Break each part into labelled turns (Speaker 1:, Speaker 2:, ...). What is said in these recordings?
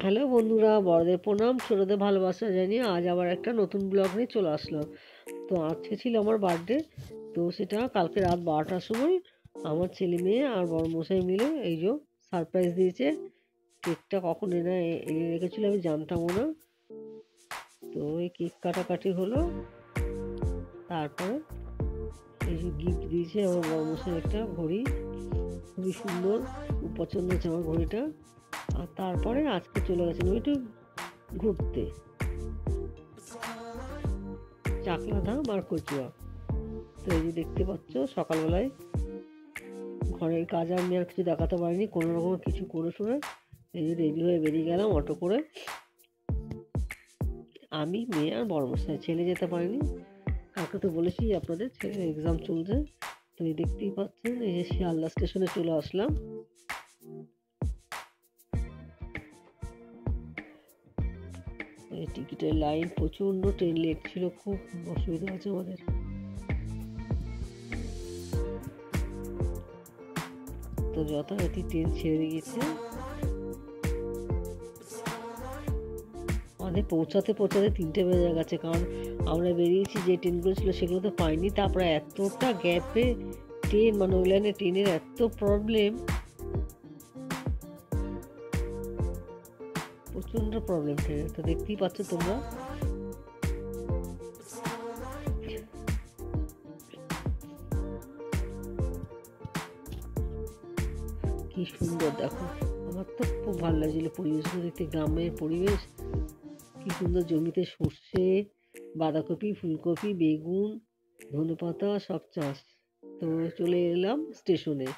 Speaker 1: Hello বন্ধুরা, বড়দের প্রণাম, ছোটদের ভালোবাসা জানিয়ে আজ আবার একটা নতুন ব্লগ নিয়ে চলে আসলাম। তো আজকে ছিল আমার বার্থডে। তো সেটা কালকে রাত 12টার সময় আমার ছেলে মেয়ে আর বড় মশাই মিলে এই যে সারপ্রাইজ দিয়েছে। কেকটা কখন এনে রেখেছিল আমি জানতামও না। তো এই কেক কাটাকাটি হলো। তারপরে এই যে গিফট দিয়েছে আমার বড় মশাই একটা ঘড়ি, খুবই সুন্দর, খুব পছন্দ হচ্ছে আমার ঘড়িটা। আর তারপরে আজকে চলে গেছিলাম একটু ঘুরতে, চাকলা ধাম আর কচুয়া। তো এই যে দেখতে পাচ্ছ সকালবেলায় ঘরের কাজ আমি আর কিছু দেখাতে পারিনি, কোনো রকম কিছু করে শুনে এই যে রেডি হয়ে বেরিয়ে গেলাম অটো করে। আমি, মেয়ে আর বড় মশাই, ছেলে যেতে পারিনি। কাউকে তো বলেছি আপনাদের ছেলের এক্সাম চলছে। তো এই দেখতেই পাচ্ছেন এই যে শিয়ালদা স্টেশনে চলে আসলাম। এই টিকিটের লাইন প্রচণ্ড, ট্রেন লেট ছিল, খুব অসুবিধা আছে আমাদের। তো যথারীতি ট্রেন ছেড়ে গিয়েছে। আমাদের পৌঁছাতে 3টে বেজে গেছে, কারণ আমরা বেরিয়েছি যে ট্রেনগুলো ছিল সেগুলো তো পাইনি। তারপরে এতটা গ্যাপে ট্রেন, মানে ওই লাইনে ট্রেনের এত প্রবলেম, প্রচণ্ড প্রবলেম ট্রেনের। তো দেখতেই পাচ্ছ তোমরা। কি সুন্দর দেখো, আমার তো খুব ভালো লাগছিল পরিবেশগুলো দেখতে, গ্রামের পরিবেশ। কি সুন্দর, জমিতে সর্ষে, বাঁধাকপি, ফুলকপি, বেগুন, ধনেপাতা সব চাষ। তো চলে এলাম স্টেশনে।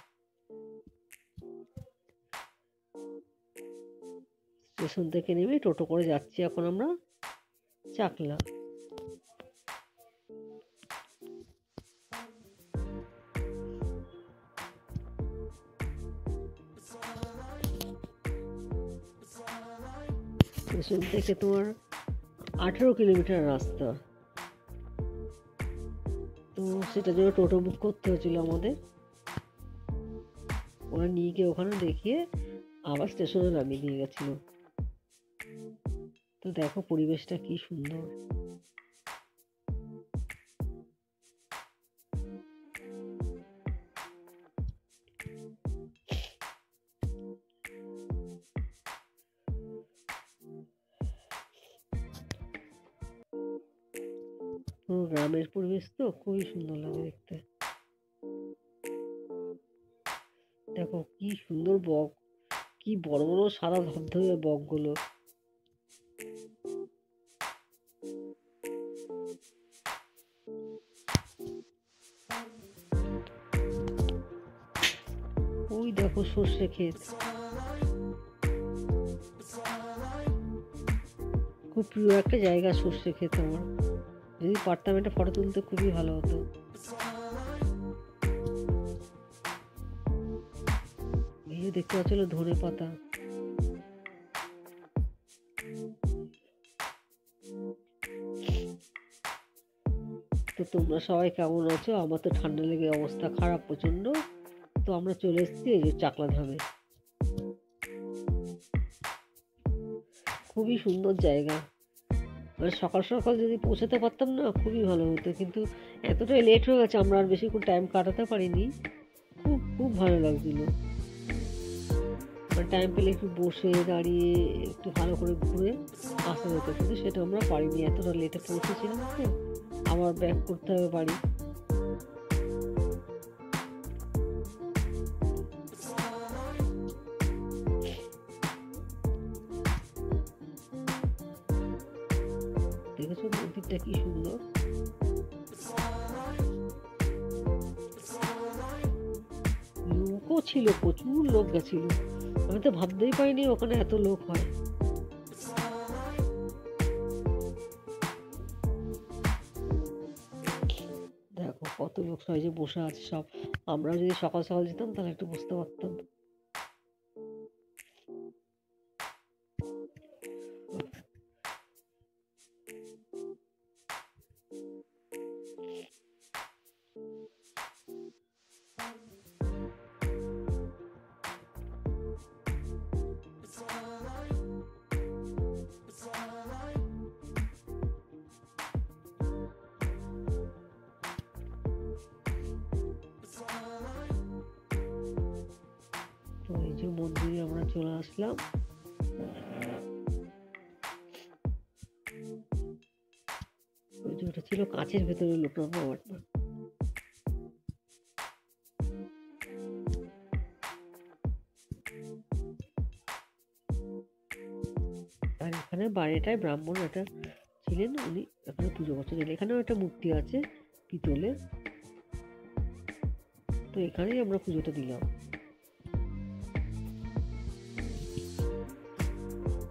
Speaker 1: স্টেশন থেকে নেমে টোটো করে যাচ্ছি এখন আমরা চাকলা। স্টেশন থেকে তোমার 18 কিলোমিটার রাস্তা। তো সেটার জন্য টোটো বুক করতে হয়েছিল আমাদের। ওরা নিয়ে গিয়ে ওখানে দেখিয়ে আবার স্টেশনে নামিয়ে দিয়ে গেছিল। তো দেখো পরিবেশটা কি সুন্দর। গ্রামের পরিবেশ তো খুবই সুন্দর লাগে দেখতে। দেখো কি সুন্দর বক, কি বড় বড় সাদা ধবধবে বকগুলো। ওই দেখো সর্ষে ক্ষেত, খুব প্রিয় একটা জায়গা সর্ষে ক্ষেত আমার। যদি পারতাম একটা ফটো তুলতে খুবই ভালো হতো। এই যে দেখতে পাচ্ছিল ধনে পাতা। তো তোমরা সবাই কেমন আছো? আমার তো ঠান্ডা লেগে অবস্থা খারাপ প্রচন্ড। তো আমরা চলে এসেছি এই যে চাকলা ধামে। খুবই সুন্দর জায়গা। মানে সকাল সকাল যদি পৌঁছাতে পারতাম না খুবই ভালো হতো, কিন্তু এতটাই লেট হয়ে গেছে, আমরা আর বেশিক্ষণ টাইম কাটাতে পারিনি। খুব খুব ভালো লাগছিল। মানে টাইম পেলে একটু বসে দাঁড়িয়ে একটু ভালো করে ঘুরে আসতে হতো, কিন্তু সেটা আমরা পারিনি, এতটা লেটে পৌঁছেছিলাম। তো আবার ব্যাক করতে হবে বাড়ি। দেখেছো মন্দিরটা কি সুন্দর। লোকও ছিল, প্রচুর লোক গেছিল। আমি তো ভাবতেই পারিনি ওখানে এত লোক হয়। দেখো কত লোক সবাই যে বসে আছে সব। আমরা যদি সকাল সকাল যেতাম তাহলে একটু বুঝতে পারতাম। এই যে মন্দিরে আমরা চলে আসলাম। ওই যে ওটা ছিল কাঁচের ভেতরে লোকনাথ বাবাটা। আর এখানে বাড়িটায় ব্রাহ্মণ একটা ছিলেন, উনি এখানে পুজো করছেন। এখানেও একটা মূর্তি আছে পিতলের, তো এখানেই আমরা পুজোটা দিলাম।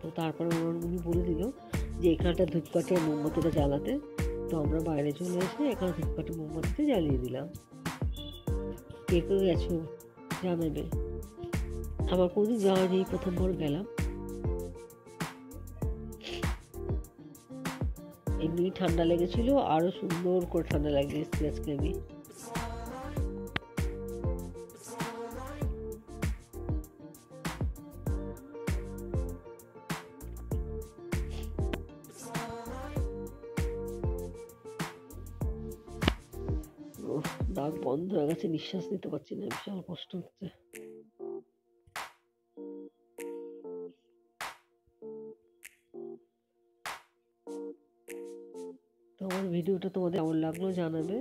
Speaker 1: তো তারপরে উনি বলে দিল যে এখানটা ধূপকাঠি আর মোমবাতিটা জ্বালাতে। তো আমরা বাইরে চলে এসে এখানে ধূপকাঠি মোমবাতিতে জ্বালিয়ে দিলাম। কে কে গেছো জানাবে। আমার কোনোদিন যাওয়া নেই, প্রথমবার গেলাম। এমনি ঠান্ডা লেগেছিল, আরো সুন্দর করে ঠান্ডা লাগিয়েছি আজকে আমি। নাক বন্ধ হয়ে গেছে, নিঃশ্বাস নিতে পারছি না, বিশাল কষ্ট হচ্ছে। তো আমার ভিডিওটা তোমাদের কেমন লাগলো জানাবে।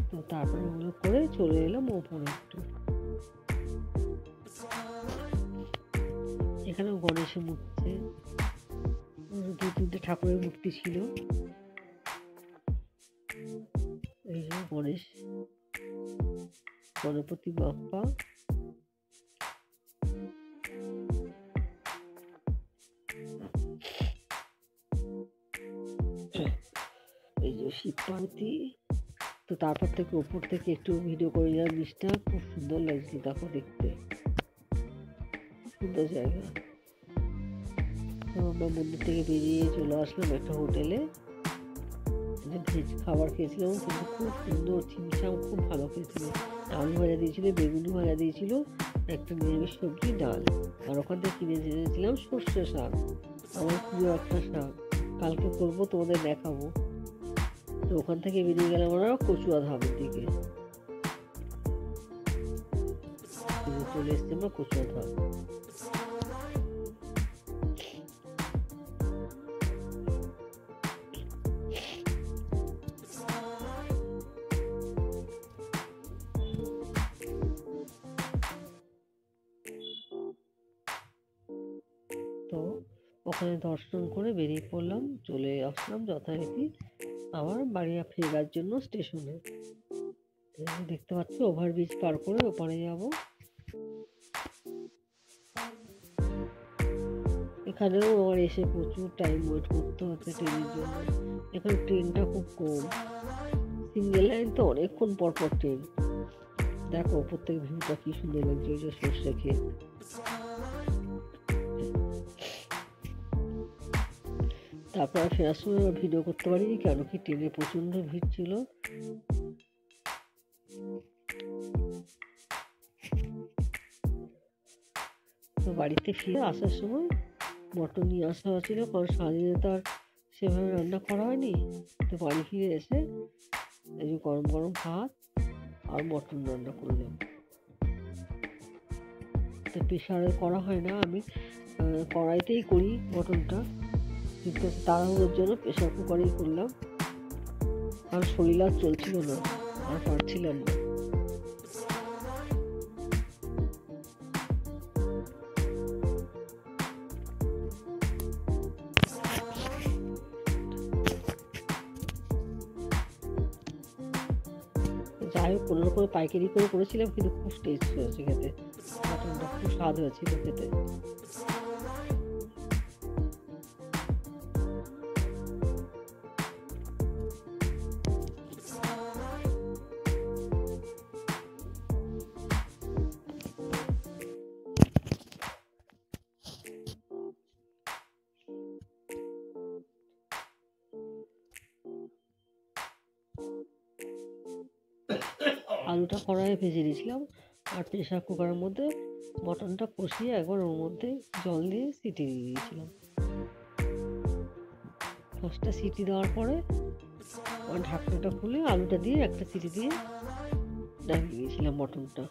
Speaker 1: তো তারপরে ওগুলো করে চলে এলাম ওপরে একটু। এখানেও গণেশের মূর্তি, দু তিনটে ঠাকুরের মূর্তি ছিল। এই যে গণেশ, গণপতি বাপ্পা, এই যে শিব পার্বতী। তো তারপর থেকে উপর থেকে একটু ভিডিও করে নিলাম নিচটা, খুব সুন্দর লাগছিল দেখো দেখতে, সুন্দর জায়গা। তো আমরা মন্দির থেকে বেরিয়ে চলে আসলাম একটা হোটেলে, ভেজ খাবার খেয়েছিলাম, কিন্তু খুব সুন্দর ছিমছাম, খুব ভালো খেয়েছিল। আলু ভাজা দিয়েছিল, বেগুনি ভাজা দিয়েছিল, একটা নিরামিষ সবজি, ডাল। আর ওখান থেকে কিনে এনেছিলাম সর্ষে শাক, আমার প্রিয় একটা শাক, কালকে করবো তোমাদের দেখাবো। তো ওখান থেকে বেরিয়ে গেলাম আমরা কচুয়া ধামের দিকে। চলে এসছি আমরা কচুয়া ধাম। তো ওখানে দর্শন করে বেরিয়ে পড়লাম, চলে আসলাম যথারীতি আবার বাড়ি ফেরার জন্য স্টেশনে। দেখতে পাচ্ছি ওভারব্রিজ পার করে ওপারে যাব। এখানেও আমার এসে প্রচুর টাইম ওয়েট করতে হচ্ছে ট্রেনের জন্য। এখানে ট্রেনটা খুব কম, সিঙ্গেল লাইন তো অনেকক্ষণ পর পর ট্রেন। দেখো ওপর থেকে ভিউটা কি সুন্দর লাগছে, ওই যে সর্ষে ক্ষেত। তারপর ফেরার সময় ভিডিও করতে পারিনি, কেন কি ট্রেনে প্রচন্ড ভিড় ছিল। তো বাড়িতে ফিরে আসার সময় মটন নিয়ে আসা হয়েছিল, কারণ সারাদিনে তো আর সেভাবে রান্না করা হয়নি। তো বাড়ি ফিরে এসে এই যে গরম গরম ভাত আর মটন রান্না করলাম। তো প্রেশারে করা হয় না, আমি কড়াইতেই করি মটনটা, কিন্তু তাড়াহুড়োর জন্য প্রেশার কুকারেই করলাম। আর শরীর আর চলছিল না, আর পারছিলাম না। যাই হোক কোনো রকম পাইকারি করে করেছিলাম, কিন্তু খুব টেস্ট হয়েছে খেতে, মটনটা খুব স্বাদ হয়েছিল খেতে। আলুটা কড়াইয়ে ভেজে দিয়েছিলাম, আর প্রেশার কুকারের মধ্যে মটনটা কষিয়ে একবার ওর মধ্যে জল দিয়ে সিটি দিয়ে দিয়েছিলাম। 5টা সিটি দেওয়ার পরে ঢাকনাটা খুলে আলুটা দিয়ে একটা সিটি দিয়ে নামিয়ে দিয়েছিলাম মটনটা।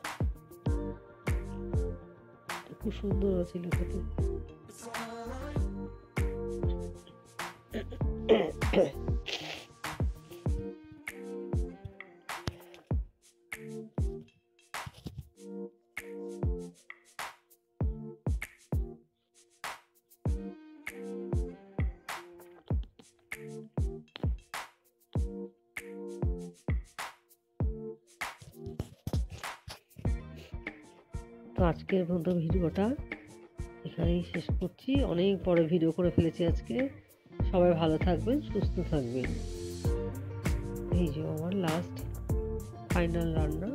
Speaker 1: খুব সুন্দর ছিল খেতে। তো আজকের মতো ভিডিওটা এখানেই শেষ করছি। অনেক বড় ভিডিও করে ফেলেছি আজকে। সবাই ভালো থাকবেন, সুস্থ থাকবেন। এই যে আমার লাস্ট ফাইনাল রান্না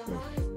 Speaker 1: শেষ।